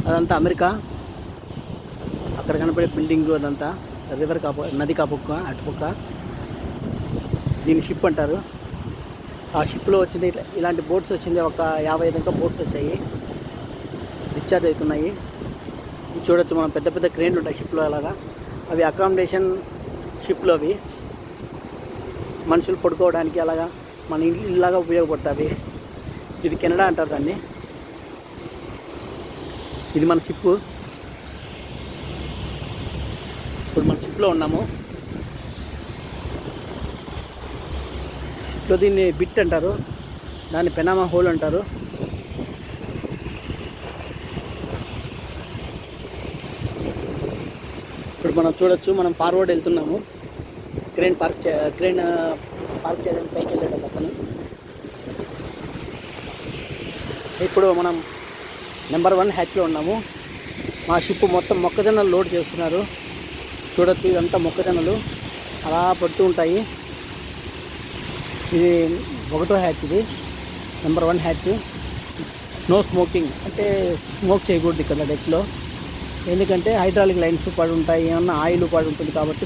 అదంతా అమెరికా. అక్కడ కనపడే బిల్డింగ్ అదంతా రివర్ నది కాపక్క అటుపక్క. దీన్ని షిప్ అంటారు. ఆ షిప్లో వచ్చింది ఇలాంటి బోట్స్ వచ్చింది. ఒక 50 దాకా బోట్స్ వచ్చాయి, డిశ్చార్జ్ అవుతున్నాయి. ఇది చూడొచ్చు మనం. పెద్ద పెద్ద క్రేన్లు ఉంటాయి షిప్లో. అలాగా అవి అకామిడేషన్ షిప్లో అవి మనుషులు పడుకోవడానికి అలాగా మన ఇల్లులాగా ఉపయోగపడతాయి. ఇది కెనడా అంటారు దాన్ని. ఇది మన షిప్పు. ఇప్పుడు మన షిప్లో ఉన్నాము. షిప్లో దీన్ని బిట్ అంటారు, దాన్ని పెనామా హోల్ అంటారు. ఇప్పుడు మనం చూడొచ్చు, మనం ఫార్వర్డ్ వెళ్తున్నాము. క్రేన్ పార్క్ చేయడానికి పైకి వెళ్ళాడు అతను. ఇప్పుడు మనం నెంబర్ 1 హ్యాచ్లో ఉన్నాము. మా షిప్ మొత్తం మొక్కజొన్నలు లోడ్ చేస్తున్నారు. చూడొచ్చు, ఇదంతా మొక్కజొన్నలు అలా పడుతూ ఉంటాయి. ఇది 1వ హ్యాచ్. ఇది నెంబర్ 1 హ్యాచ్. నో స్మోకింగ్, అంటే స్మోక్ చేయకూడదు ఇక్కడ డెక్లో. ఎందుకంటే హైడ్రాలిక్ లైన్స్ పడి ఉంటాయి, ఏమన్నా ఆయిల్ పడి ఉంటుంది కాబట్టి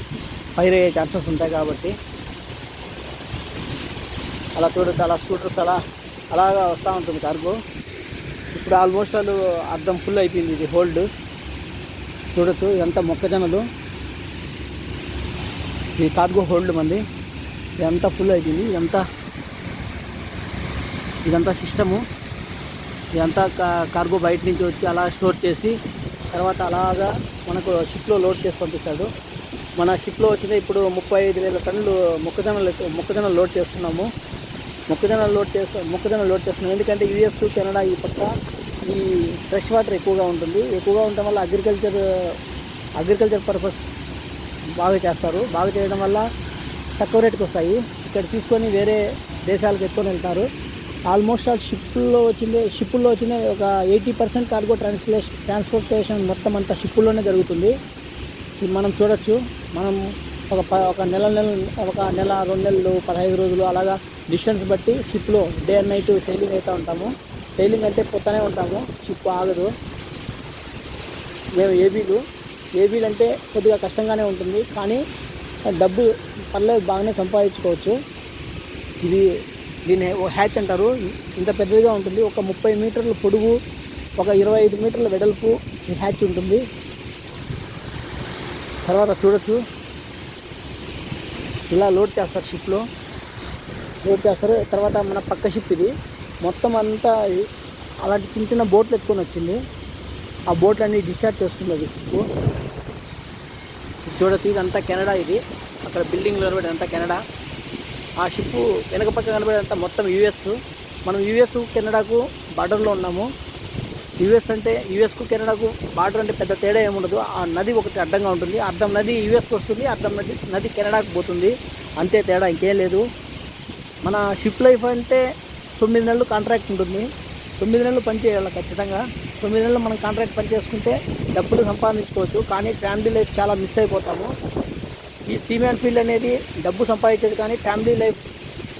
ఫైర్ అయ్యే ఛాన్సెస్ ఉంటాయి. కాబట్టి అలా చూడొచ్చు, అలా స్కూటర్స్ అలాగా వస్తూ ఉంటుంది కార్గో. ఇప్పుడు ఆల్మోస్ట్ వాళ్ళు అర్థం ఫుల్ అయిపోయింది. ఇది హోల్డ్ చూడొచ్చు, ఇదంతా మొక్కజొన్నలు. ఇది కార్గో హోల్డ్ మంది. ఇదంతా ఫుల్ అయిపోయింది. ఇదంతా సిస్టము. ఇదంతా కార్గో బయట నుంచి వచ్చి అలా స్టోర్ చేసి తర్వాత అలాగా మనకు షిప్లో లోడ్ చేసి పంపిస్తాడు. మన షిప్లో వచ్చింది ఇప్పుడు 35,000 టన్నులు మొక్కజొన్నలు లోడ్ చేస్తున్నాము. మొక్కజొన్నలు లోడ్ చేస్తున్నాం. ఎందుకంటే యూఎస్ కెనడా ఈ పక్క ఈ ఫ్రెష్ వాటర్ ఎక్కువగా ఉండటం వల్ల అగ్రికల్చర్ పర్పస్ బాగా చేస్తారు. బాగా చేయడం వల్ల తక్కువ రేటుకి వస్తాయి. ఇక్కడ తీసుకొని వేరే దేశాలకు ఎత్తుకొని వెళ్తారు. ఆల్మోస్ట్ ఆల్ షిప్పుల్లో వచ్చింది ఒక 80% కార్గో ట్రాన్స్పోర్టేషన్ మొత్తం అంతా షిప్పుల్లోనే జరుగుతుంది. ఇది మనం చూడొచ్చు. మనం ఒక నెల 2 నెలలు 15 రోజులు అలాగా డిస్టెన్స్ బట్టి షిప్లో డే అండ్ నైట్ సెయిలింగ్ అవుతూ ఉంటాము. సెయిలింగ్ అంటే పోతూనే ఉంటాము, షిప్ ఆగదు. మేము ఏబీలు అంటే కొద్దిగా కష్టంగానే ఉంటుంది, కానీ డబ్బు పర్లేదు, బాగానే సంపాదించుకోవచ్చు. దీన్ని హ్యాచ్ అంటారు. ఇంత పెద్దదిగా ఉంటుంది. ఒక 30 మీటర్ల పొడుగు, ఒక 25 మీటర్ల వెడల్పు ఈ హ్యాచ్ ఉంటుంది. తర్వాత చూడొచ్చు, ఇలా లోడ్ చేస్తారు షిప్లో. తర్వాత మన పక్క షిప్ ఇది మొత్తం అంతా అలాంటి చిన్న బోట్లు ఎత్తుకొని వచ్చింది. ఆ బోట్లన్నీ డిశ్చార్జ్ చేస్తుంది అది షిప్. చూడొచ్చు, ఇదంతా కెనడా. ఇది అక్కడ బిల్డింగ్లో కనబడేది అంతా కెనడా. ఆ షిప్ వెనక పక్క కనబడేదంతా మొత్తం యూఎస్. మనం యూఎస్ కెనడాకు బార్డర్లో ఉన్నాము. యూఎస్కు కెనడాకు బార్డర్ అంటే పెద్ద తేడా ఏముండదు. ఆ నది ఒకటి అడ్డంగా ఉంటుంది. అర్థం నది యూఎస్కి వస్తుంది, అర్థం నది కెనడాకు పోతుంది. అంతే తేడా, ఇంకేం లేదు. మన షిప్ లైఫ్ అంటే 9 నెలలు కాంట్రాక్ట్ ఉంటుంది. 9 నెలలు పనిచేయాలి ఖచ్చితంగా. 9 నెలలు మనం కాంట్రాక్ట్ పని చేసుకుంటే డబ్బులు సంపాదించుకోవచ్చు. కానీ ఫ్యామిలీ లైఫ్ చాలా మిస్ అయిపోతాము. ఈ సీమ్యాన్ ఫీల్డ్ అనేది డబ్బు సంపాదించేది, కానీ ఫ్యామిలీ లైఫ్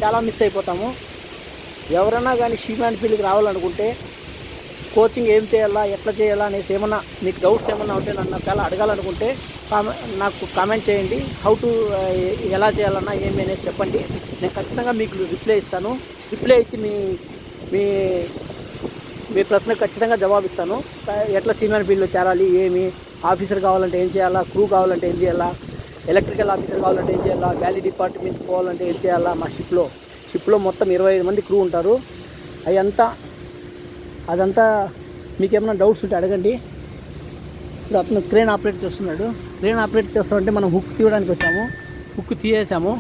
చాలా మిస్ అయిపోతాము. ఎవరైనా కానీ సీమ్యాన్ ఫీల్డ్కి రావాలనుకుంటే కోచింగ్ ఏం చేయాలా, ఎట్లా చేయాలా అనేసి ఏమన్నా మీకు డౌట్స్ ఏమన్నా ఉంటే నన్ను చాలా అడగాలనుకుంటే నాకు కామెంట్ చేయండి. ఎలా చేయాలన్నా ఏమి అనేది చెప్పండి. నేను ఖచ్చితంగా మీకు రిప్లై ఇస్తాను. రిప్లై ఇచ్చి మీ ప్రశ్నకు ఖచ్చితంగా జవాబిస్తాను. ఎట్లా సీనియర్ ఫీల్డ్లో చేరాలి, ఏమి ఆఫీసర్ కావాలంటే ఏం చేయాలా, క్రూ కావాలంటే ఏం చేయాలా, ఎలక్ట్రికల్ ఆఫీసర్ కావాలంటే ఏం చేయాలా, గ్యాలీ డిపార్ట్మెంట్ పోవాలంటే ఏం చేయాలా. మా షిప్లో మొత్తం 25 మంది క్రూ ఉంటారు. అదంతా మీకు ఏమైనా డౌట్స్ ఉంటే అడగండి. ఇప్పుడు అతను క్రేన్ ఆపరేట్ చేస్తున్నాడు. క్రేన్ ఆపరేట్ చేస్తామంటే మనం హుక్ తీయడానికి వచ్చాము. హుక్ తీసేసాము.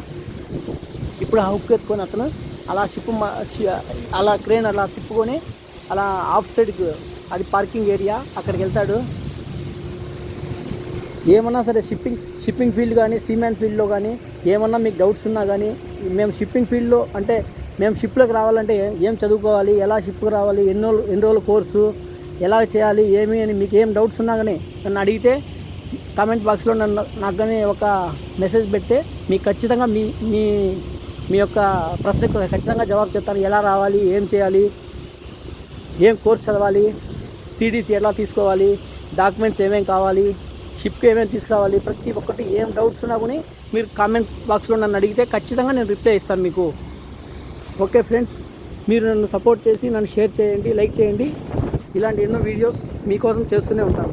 ఇప్పుడు ఆ హుక్ ఎత్తుకొని అతను అలా అలా క్రేన్ అలా తిప్పుకొని అలా ఆఫ్ సైడ్కి, అది పార్కింగ్ ఏరియా, అక్కడికి వెళ్తాడు. ఏమన్నా సరే షిప్పింగ్ ఫీల్డ్ కానీ సీమ్యాన్ ఫీల్డ్లో కానీ ఏమన్నా మీకు డౌట్స్ ఉన్నా కానీ, మేము షిప్పింగ్ ఫీల్డ్లో అంటే మేము షిప్లోకి రావాలంటే ఏం చదువుకోవాలి, ఎలా షిప్కి రావాలి, ఎన్ని రోజుల కోర్సు, ఎలా చేయాలి, ఏమి అని మీకు ఏం డౌట్స్ ఉన్నా కానీ నన్ను అడిగితే కామెంట్ బాక్స్లో నాకు కానీ ఒక మెసేజ్ పెడితే మీకు ఖచ్చితంగా మీ యొక్క ప్రశ్నకు ఖచ్చితంగా జవాబు చెప్తాను. ఎలా రావాలి, ఏం చేయాలి, ఏం కోర్స్ చదవాలి, సిడీసీ ఎలా తీసుకోవాలి, డాక్యుమెంట్స్ ఏమేమి కావాలి, షిప్కి ఏమేమి తీసుకోవాలి, ప్రతి ఒక్కటి ఏం డౌట్స్ ఉన్నా కూడా మీరు కామెంట్ బాక్స్లో నన్ను అడిగితే ఖచ్చితంగా నేను రిప్లై ఇస్తాను మీకు. ఓకే ఫ్రెండ్స్, మీరు నన్ను సపోర్ట్ చేసి నన్ను షేర్ చేయండి, లైక్ చేయండి. ఇలాంటి ఎన్నో వీడియోస్ మీకోసం చేస్తూనే ఉంటాను.